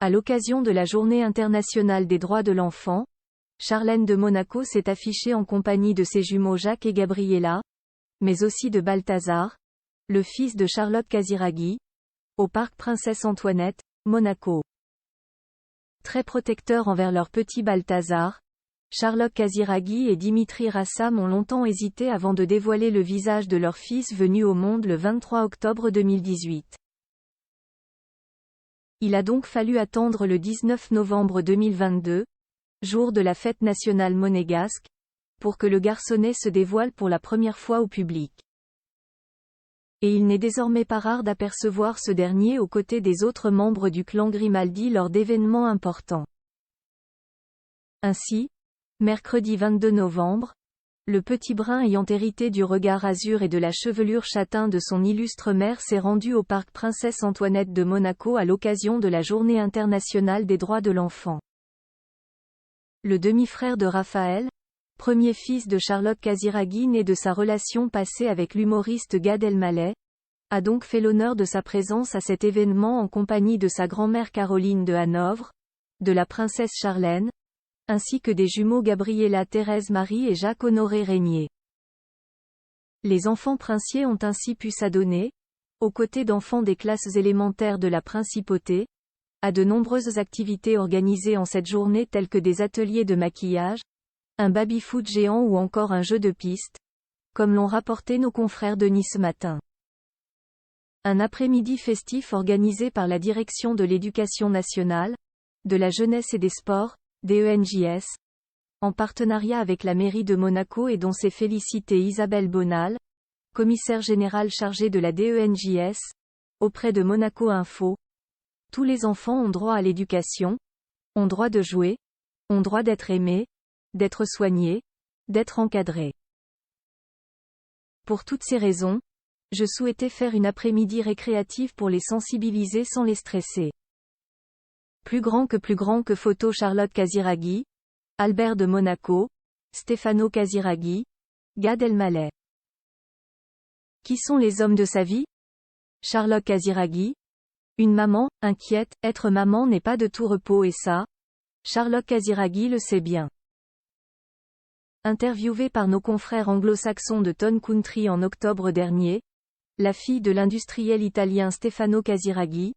À l'occasion de la Journée internationale des droits de l'enfant, Charlène de Monaco s'est affichée en compagnie de ses jumeaux Jacques et Gabriella, mais aussi de Balthazar, le fils de Charlotte Casiraghi, au parc Princesse Antoinette, Monaco. Très protecteurs envers leur petit Balthazar, Charlotte Casiraghi et Dimitri Rassam ont longtemps hésité avant de dévoiler le visage de leur fils venu au monde le 23 octobre 2018. Il a donc fallu attendre le 19 novembre 2022, jour de la fête nationale monégasque, pour que le garçonnet se dévoile pour la première fois au public. Et il n'est désormais pas rare d'apercevoir ce dernier aux côtés des autres membres du clan Grimaldi lors d'événements importants. Ainsi, mercredi 22 novembre, le petit brun ayant hérité du regard azur et de la chevelure châtain de son illustre mère s'est rendu au parc Princesse Antoinette de Monaco à l'occasion de la Journée internationale des droits de l'enfant. Le demi-frère de Raphaël, premier fils de Charlotte Casiraghi né de sa relation passée avec l'humoriste Gad Elmaleh, a donc fait l'honneur de sa présence à cet événement en compagnie de sa grand-mère Caroline de Hanovre, de la princesse Charlène, ainsi que des jumeaux Gabriella Thérèse-Marie et Jacques-Honoré Régnier. Les enfants princiers ont ainsi pu s'adonner, aux côtés d'enfants des classes élémentaires de la principauté, à de nombreuses activités organisées en cette journée telles que des ateliers de maquillage, un baby-foot géant ou encore un jeu de piste, comme l'ont rapporté nos confrères de Nice ce matin. Un après-midi festif organisé par la Direction de l'Éducation nationale, de la jeunesse et des sports, DENJS, en partenariat avec la mairie de Monaco et dont s'est félicitée Isabelle Bonal, commissaire générale chargée de la DENJS, auprès de Monaco Info. Tous les enfants ont droit à l'éducation, ont droit de jouer, ont droit d'être aimés, d'être soignés, d'être encadrés. Pour toutes ces raisons, je souhaitais faire une après-midi récréative pour les sensibiliser sans les stresser. Plus grand que photo Charlotte Casiraghi, Albert de Monaco, Stefano Casiraghi, Gad Elmaleh. Qui sont les hommes de sa vie? Charlotte Casiraghi. Une maman, inquiète, être maman n'est pas de tout repos et ça, Charlotte Casiraghi le sait bien. Interviewée par nos confrères anglo-saxons de Town Country en octobre dernier, la fille de l'industriel italien Stefano Casiraghi,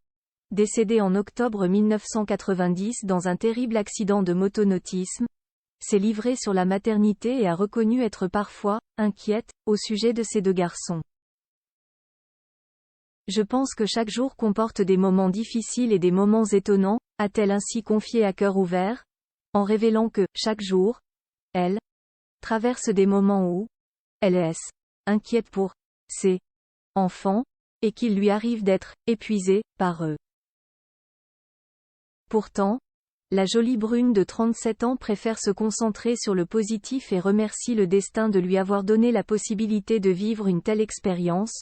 décédée en octobre 1990 dans un terrible accident de motonautisme, s'est livrée sur la maternité et a reconnu être parfois inquiète au sujet de ses deux garçons. Je pense que chaque jour comporte des moments difficiles et des moments étonnants, a-t-elle ainsi confié à cœur ouvert, en révélant que, chaque jour, elle traverse des moments où elle est inquiète pour ses enfants, et qu'il lui arrive d'être épuisée par eux. Pourtant, la jolie brune de 37 ans préfère se concentrer sur le positif et remercie le destin de lui avoir donné la possibilité de vivre une telle expérience,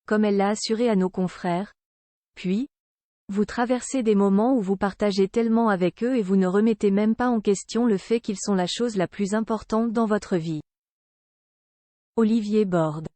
comme elle l'a assuré à nos confrères. Puis, vous traversez des moments où vous partagez tellement avec eux et vous ne remettez même pas en question le fait qu'ils sont la chose la plus importante dans votre vie. Olivier Borde.